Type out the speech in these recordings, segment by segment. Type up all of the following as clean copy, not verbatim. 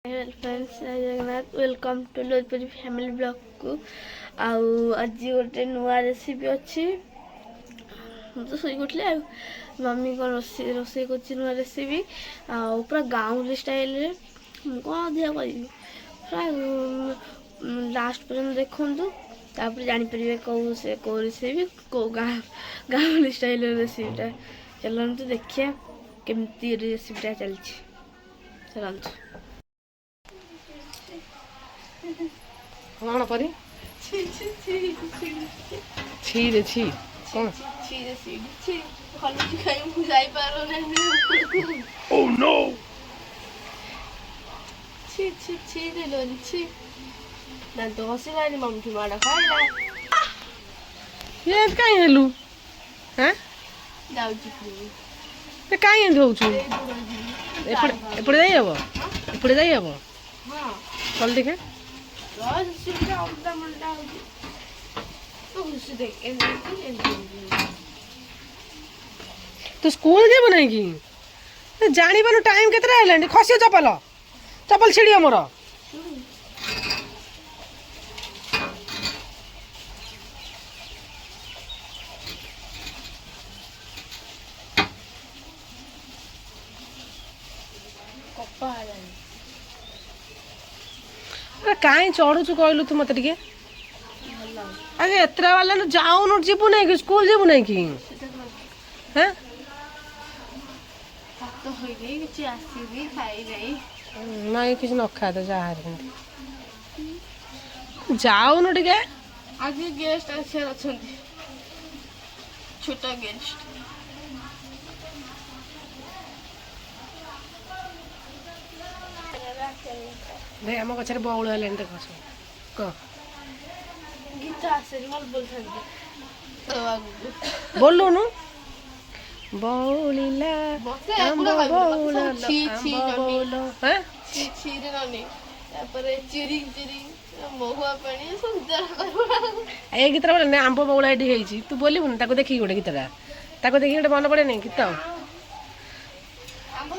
Friends जय Jagannath welcome to Lojpuri family blog को आज गोटे नुआ रेसिपी अच्छी तो शोक उठली मम्मी कौन रोसे कर नुआ रेसिपी पूरा गाँवली स्टाइल कौन अधिका करी पूरा लास्ट पर्यटन देखु तापर जापर कौ से कौ रेसिपी कौ गाँवली स्टाइल रेसिपीटा चलते देखिए केमती रेसिपीटा चलती चलते कौन परी छी रे छी कौन ओह नो छी छी छी रे लोनी छी ना तो हसीलानी मम्मी माडा खाइला ये काई हेलु हैं जाउची प्लीज ते काई एंद होउछु एपड़े जाई हबो एपड़े जाई हबो हां चल देखे रोज सीधा उल्टा मुल्टा हो तो खुशी देख तू स्कूल जे बनाई की जानी बानु टाइम केतरा हेलानी खसियो चपल चपल छिड़ी हमर कप्पा काई चढ़ुछु कहलु तू मते टिके अरे एतरा वाला न जाउनु जीबु नै कि स्कूल जीबु नै कि हैं तो होई गई कि आसीबी खाई गई नहीं किछ न खा दे जा हार जाउनु टिके आज गेस्ट आछे अछंती छोटा गेस्ट भाई हम गछरे बौल हेलेन देख क गीत आसे मल बोल सकते बोलुनु बौलिला हम बौला छी छी बौल हैं छी छी रे ननी तापर चिरी चिरी महुआ पानी सुंदर करबा ए गीतरा बोले ना आंबो बौला एडी हेची तू बोलिबु ताको देखि गोटे गीतरा ताको देखि गोटे मन पड़े नै गीत हम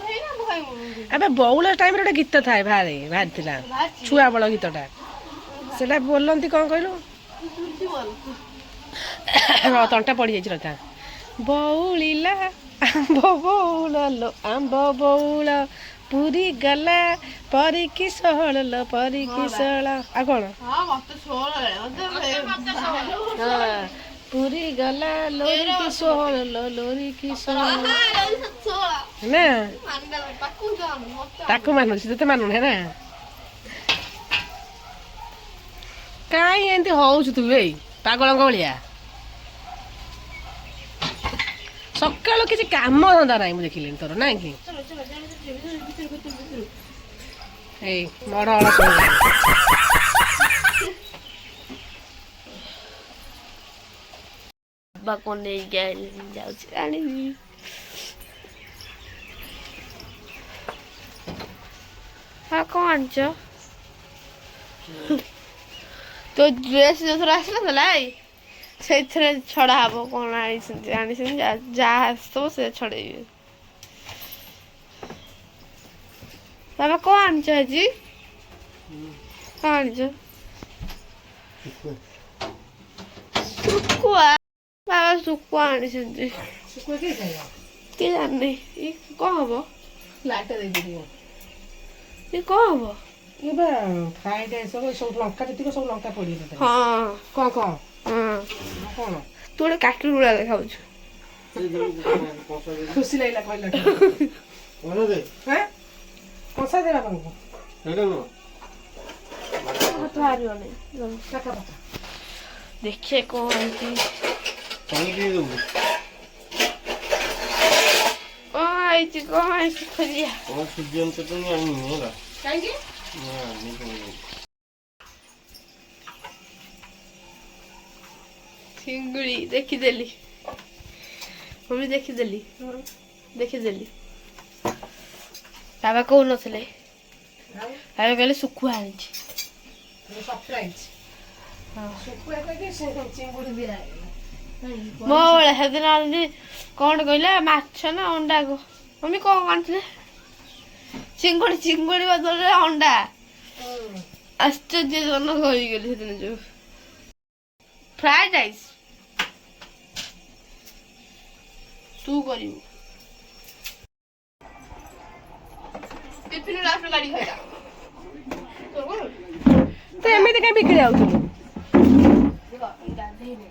है ना भाई अबे बौला टाइम रे गीत थाए भारे भार थिला छुआ बळ गीतटा सेला बोलंती कोन कहलु तंटा पड़ी जाइछ रथा बौलिला आंबो बौला लो आंबो बौला पूरी गला परी की सहल परी की सहला आ कोन हां मत सोल मत हां पूरी गला लोरी की सहल लोरी की सहल ना ताकू मानु से मानु है ना काई एंती होउछु तू ए पागल गलिया सकाळ किसी काम धंदा नाही मु देखिलेन तोर ना कि ए मडा वाला सो बाको नै गइल जाउछ आनी हा कोन छ तो ड्रेस जो थोड़ा आसला थलाई से छड़ा हबो कोन आनी जा तो से छड़े बाबा कोन छ जी कोन छ सुकुआ बाबा सुकुआ आनी से सुकुआ के खाया के जाने ई को हबो लाटा दे दियो ई को हबो ये बा फ्राइड राइस सब लंका जतिक सब लंका पड़ी दे हां को हां कोन तू रे काटू रुला देखाउ खुशी लागला कहला बोलो दे हैं कोसा देला बाबू हेलो नो तो हारियो नहीं काका पता देखिए कौन थी पानी दे दो आई थी कौन सी खोलिया और सुजन तो नहीं आनी होगा काहे की ना नहीं चिंगुड़ी देखी देली मम्मी देखी देली बाबा कौन नथले बाबा कहले सुखुआ आनी सरप्राइज सुकुआ के चिंगुड़ी दिया मो बड़े हेदिन आनी कौन कहले माछ ना अंडा को मम्मी कौन आनଥିଲେ ଚିଙ୍ଗୁଡ଼ି ବଦଳରେ ଅଣ୍ଡା ଆଶ୍ଚର୍ଯ୍ୟଜନକ ହୋଇଗଲି ସେଦିନ ଯୋଉ ଫ୍ରାଏଡ୍ ରାଇସ୍ ତୁ କରିବୁ ଟିଫିନ ଲାଷ୍ଟ ଗାଡ଼ି ଖାଇଲା ତ ଏମିତି କାଇଁ ବିକ୍ରି ଯାଉଥିଲୁ? ଗାଧେଇନି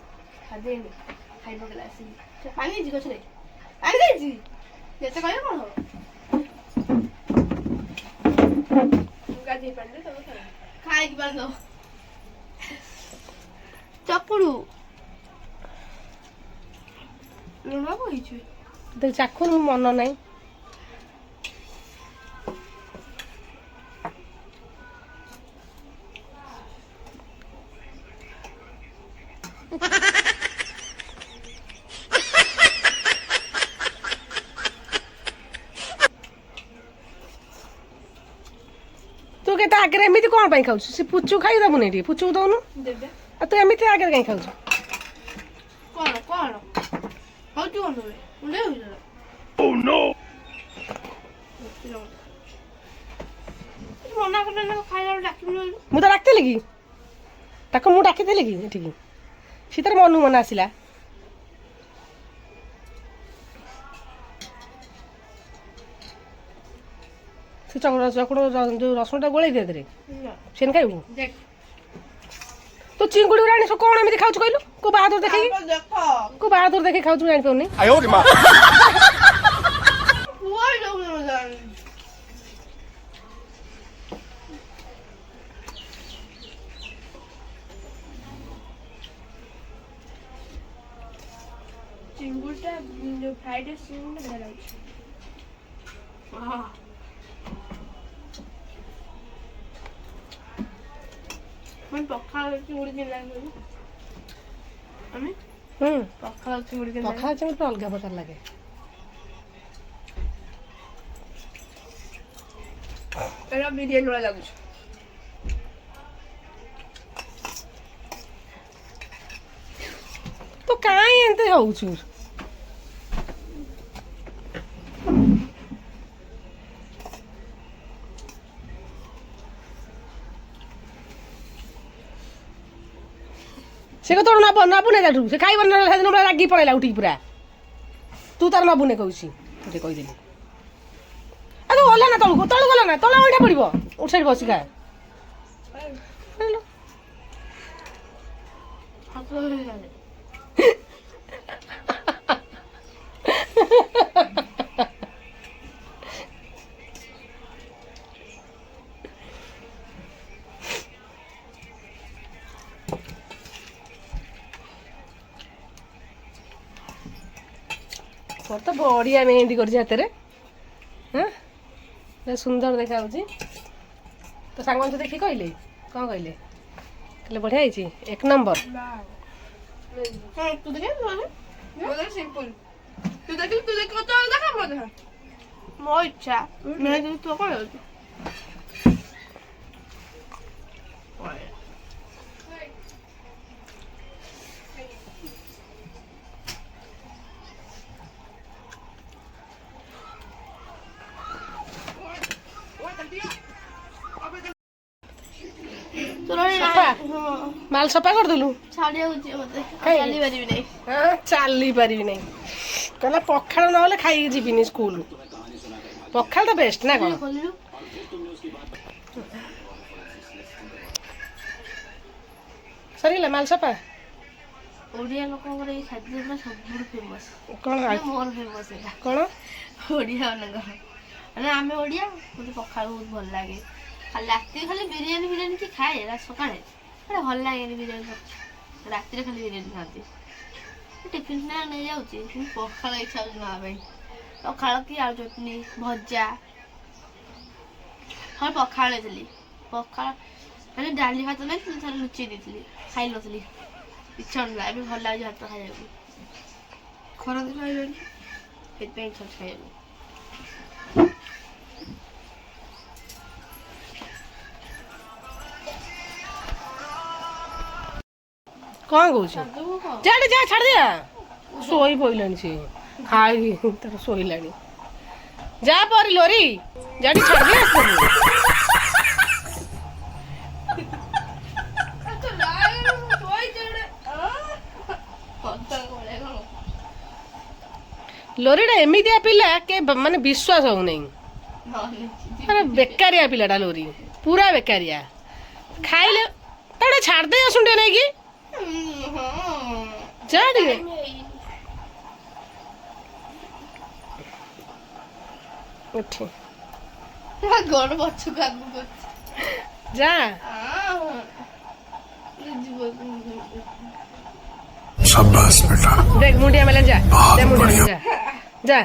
ଖାଇ ପକେଇଲା ଆସିକି ପାଣି ହେଇଛି ଗଛରେ ପାଣି ଦେଇଛି ଯେତେ କହିବ କଣ ହବ ଗାଧେଇ ପାଣି ଦେ ତମେ ଖାଇକି ପାଣି ଦବ ଚକୁଡୁ ଲୁଣ କହିଛୁ ତୁ ଚାଖୁନୁ ମନ ନାହିଁ। ତୁ କେତେ ଆଗରେ ଏମିତି କ'ଣ ପାଇଁ ଖାଉଛୁ? ସେ ପୁଚୁ ଖାଇଦେବୁନି ଟିକେ, ପୁଚୁକୁ ଦଉନୁ। ଦେବେ ଆଉ ତୁ ଏମିତି ଆଗରେ କାହିଁ ଖାଉଛୁ? କଣ କଣ ହଉଛି କଣ ତମେ ମୁଣ୍ଡେ ହଉଛି ମନା କଲେ ଖାଇଲା ବେଳେ ଡାକିବି ମୁଁ ତ ଡାକିଥିଲି କି? ତାକୁ ମୁଁ ଡାକିଥିଲି କି ଏଠିକି? ସେ ତାର ମନକୁ ମନ ଆସିଲା। ସେ ଚକୁଡ଼ ଯୋଉ ରସୁଣଟା ଗୋଳେଇ ଦେ ଦେରେ ସେନ ଖାଇବୁ। ତୁ ଚିଙ୍ଗୁଡ଼ି ଗୁଡ଼ା ଆଣି ସବୁ କ'ଣ ଏମିତି ଖାଉଛୁ କହିଲୁ? କୋଉ ବାହାଦୁର ଦେଖେଇକି କୋଉ ବାହାଦୁର ଦେଖେଇ ଖାଉଛୁ ମୁଁ ଜାଣିପାରୁନି। ଚିଙ୍ଗୁଡିଟା ଯୋଉ ଫ୍ରାଇଡ୍ ରାଇସ୍ ଚିଙ୍ଗୁଡିଟା ବଢ଼ିଆ ଲାଗୁଛି ମାନେ ପଖାଳ ଚିଙ୍ଗୁଡ଼ି କେମିତି ଲାଗେ କହିଲୁ? ଆମେ ପଖାଳ ଚିଙ୍ଗୁଡ଼ି କେମିତି ପଖାଳ ଚିଙ୍ଗୁଡ଼ି ଅଲଗା ପ୍ରକାର ଲାଗେ। ଏଇଟା ବିରିୟାନୀ ଭଳିଆ ଲାଗୁଛି। ତୁ କାଇଁ ଏମିତି ହଉଛୁ? ସେ କେତେବେଳେ ନବୁନେ ତାଠୁ ସେ ଖାଇବ ନା ସେଦିନ ରାଗି ପଳେଇଲା ଉଠିକି ପୁରା। ତୁ ତାର ନବୁନେ କହୁଛି ଟିକେ କହିଦେଲି। ଆଉ ତୁ ଗଲା ନା ତଳକୁ ଗଲା ନା ତଳ ଅଇଁଠା ପଡ଼ିବ ଉଠି ସାଇଡ୍ ବସି ଖା। ମୋର ତ ବଢ଼ିଆ ମେହେନ୍ଦି କରିଛି ହାତରେ। ହଁ ସୁନ୍ଦର ଦେଖାଯାଉଛି। ତ ସାଙ୍ଗମାନେ ଦେଖିକି କହିଲେ କ'ଣ କହିଲେ? କହିଲେ ବଢ଼ିଆ ହେଇଛି, 1 ନମ୍ବର। ମୋ ଇଚ୍ଛା ମେହେନ୍ଦି ତୁ କ'ଣ ଯାଉଛି ମାଲ ସଫା କରିଦେଲୁ? ଛାଡ଼ିଯାଉଛି ମତେ କାହିଁକି? ଚାଲିପାରିବି ନାହିଁ। ହଁ ଚାଲି ପାରିବି ନାହିଁ କହିଲା ପଖାଳ ନହେଲେ ଖାଇକି ଯିବିନି ସ୍କୁଲ। ପଖାଳ ତ ବେଷ୍ଟ ନା କ'ଣ? ଖୋଲିଲୁ ସରିଗଲା ମାଲ ସଫା? ଓଡ଼ିଆ ଲୋକଙ୍କର ଏଇ ଖାଦ୍ୟ ପୁରା ସବୁଠୁ ଫେମସ୍। କ'ଣ ମୋର ଫେମସ୍ ଏଇଟା କ'ଣ? ଓଡ଼ିଆ ମାନଙ୍କର ମାନେ ଆମେ ଓଡ଼ିଆ ମୋତେ ପଖାଳ ବହୁତ ଭଲ ଲାଗେ। ଖାଲି ରାତିରେ ଖାଲି ବିରିୟାନୀ କି ଖାଏ ସକାଳେ ମାନେ ଭଲ ଲାଗେନି ବିରିୟାନୀ। ରାତିରେ ଖାଲି ବିରିୟାନୀ ଖାଆନ୍ତି। ଟିଫିନ୍ ନେଇଯାଉଛି କିନ୍ତୁ ପଖାଳ ଇଚ୍ଛା ହେଉଛି ନେବା ପାଇଁ। ପଖାଳ କି ଆଳୁ ଚଟଣି ଭଜା ହଁ ପଖାଳ ନେଇଥିଲି। ପଖାଳ ମାନେ ଡାଲି ଭାତ ନେଇଥିଲି ଥରେ ଲୁଚେଇ ଦେଇଥିଲି ଖାଇନଥିଲି ଇଚ୍ଛା ହେଉନଥିଲା। ଏବେ ଭଲ ଲାଗୁଛି ଭାତ ଖାଇବାକୁ। ଖରାଦିନ ଖାଇବେନି ସେଥିପାଇଁ ଇଚ୍ଛା ହେଉଛି ଖାଇବାକୁ। କ'ଣ କହୁଛୁ? ଯା ଛାଡ଼ିଦିଆ। ଶୋଇ ପଇଲାଣି ସେ ଖାଇ ତାର ଶୋଇଲାଣି। ଯା ପରି ଲୋରି ଯାଠି ଛାଡି ଆସିବୁ। ଲୋରିଟା ଏମିତିଆ ପିଲା କେ ମାନେ ବିଶ୍ୱାସ ହଉନାହିଁ। ମାନେ ବେକାରିଆ ପିଲାଟା ଲୋରି, ପୁରା ବେକାରିଆ। ଖାଇଲେ ତାଟେ ଛାଡ଼ିଦେଇ ଆସୁନ ଟିକେ ନେଇକି ଯା ଟିକେ। ଉଠି ଗୋଡ ପଛକୁ ଆଗକୁ ଯା। देख मुंडिया मेले जा दे मुंडिया जा जा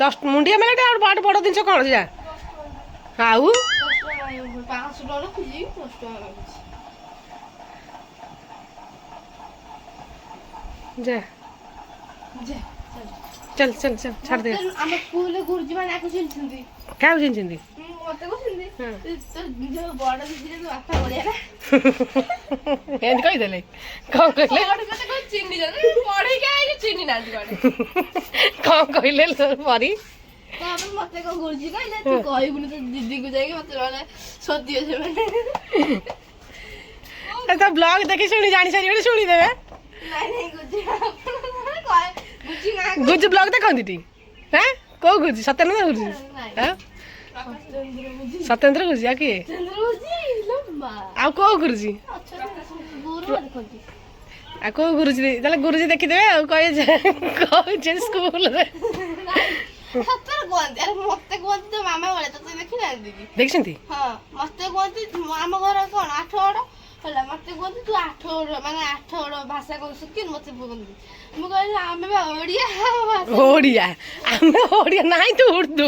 10 मुंडिया मेले टे बड़ बड़ दिन कौन जा आउ 500 डॉलर खुजी 10 टका जा चल चल चल छाड़ दे हम स्कूल गुरुजी माने आको चिन्हछन्ती क्या चिन्हछन्ती मते को चिन्हती तो जो बड़ दिदी तो आका बढिया ना एंड कहि देले कौन कहले बड़ कते को चिन्नी जने पढे के आइ चिन्नी नांती बडे कौन कहले परी तापर मते को गुरुजी कहले तू कहबुनी तो दीदी को जाके मते माने सोदियो जे माने तो ब्लॉग देखि सुनी जानी सारी सुनी देबे नहीं गुरुजी गुज ब्लॉग देखंती टी हैं को गुज सत्येंद्र गुरुजी हैं सत्येंद्र गुरुजी आ किए आ को गुरुजी आ को गुरुजी ताले गुरुजी देखि देबे आ कहे जे स्कूल रे सत्तर कोंती अरे मते कोंती तो मामा बोले तो देखि ना दीदी देखछन्ती हां मते कोंती आम घर कोन 8 ओडो होला मते कोंती तू 8 ओडो माने 8 ओडो भाषा को सुकिन मते कोंती मु कहले आमे बा ओडिया ओडिया आमे ओडिया नाही तू उर्दू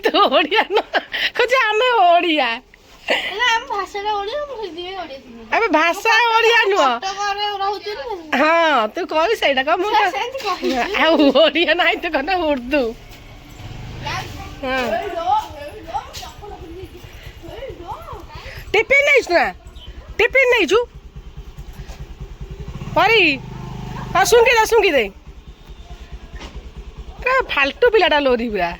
तू ओडिया न कजे आमे ओडिया ना हम भाषा ना ओडिया मु दिवे ओडिया अबे भाषा ओडिया नु तो करे रहउती हां तू कहि सेडा का मु आ ओडिया नाही तू कना उर्दू हां टिफिन नहीं सुना टिफिन नहीं छु परी सुंगी दे फालतू पिलाटा लोरी पूरा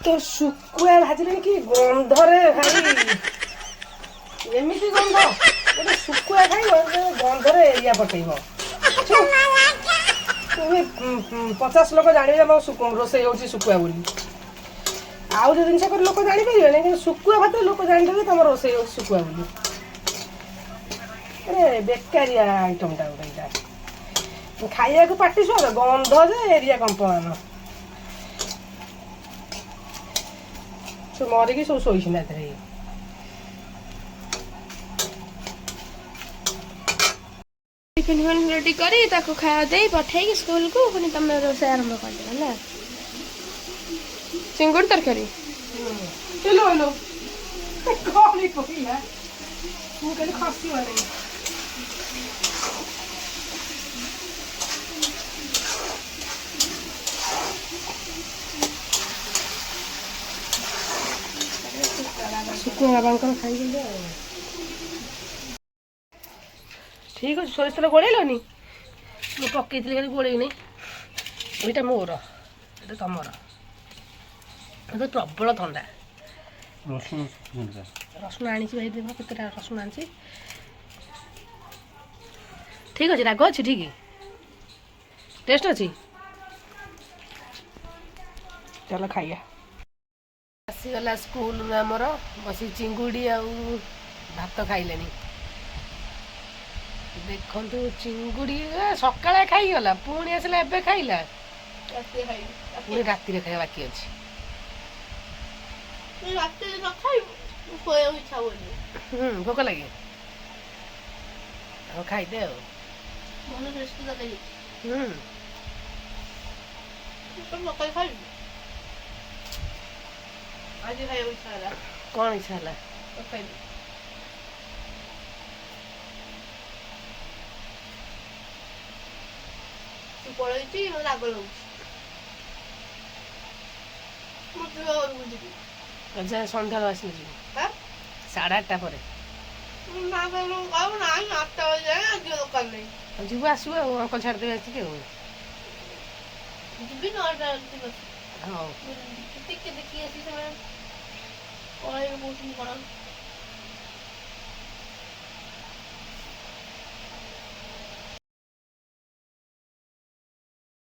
तो शुकुआ भाजले कि गंध रे भाई एमिति गंध गोटे शुकुआ खाइब गंध रे एरिया पटेइब 50 लोक जानिबे म रोषेई होची शुकुआ बोली आउ जो जिनस कर लोक जानि परिबे नै शुकुआ भात लोक जानि देबे तम रोषेई होची शुकुआ बोली अरे बेकारिया आइटम टा उडा खाइया को पार्टी स्वाद गंध जे एरिया कंपन सो मरे की सो सोइछ ना रे टिफिन रेडी करी ताको खाया दे पठाई स्कूल को पुनी तमे रोसे आरंभ कर देला ना चिंगुर तरकारी चलो लो कौन कोइला मु कले खसी वाले सुकुआ बांकर खाई गेले ठीक अच्छे सोरिष तेल गोलैलनि मु पकई खाली गोलैनी एटा मोर एटा तमर तो प्रबल थंडा रसुण आनी भाई देव केतटा रसुण आनी ठीक अच्छे राग अच्छे ठीक टेस्ट अच्छी चलो खाइया आसीगला स्कूल आमर बस चिंगुड़ी आ भात खाइले देखु चिंगुड़ी सकाଳେ खाईगला पुणी आसला एबे खाइला पुणी राति खाଇବା बाकी अच्छी भोक लगे खाईदे कौन इच्छा है पड़े राग लगे अच्छा सन्ध्या आस 8:30 पर ନା କହିଲେ ମୁଁ କହିବୁ ନାଇଁ 8ଟା ବାଜିଲାଣି ଆଜି ଦୋକାନ ନାହିଁ। ଆଉ ଯିବୁ ଆସିବୁ ଆଉ ଅଙ୍କଲ ଛାଡ଼ିଦେବେ ଆସିକି ଆଉ। ଯିବି 9ଟା ବେଳକୁ ବସି ହଉ ଟିକେ ଦେଖି ଆସି ସେମାନେ ପଳେଇବେ କହୁଛନ୍ତି କ'ଣ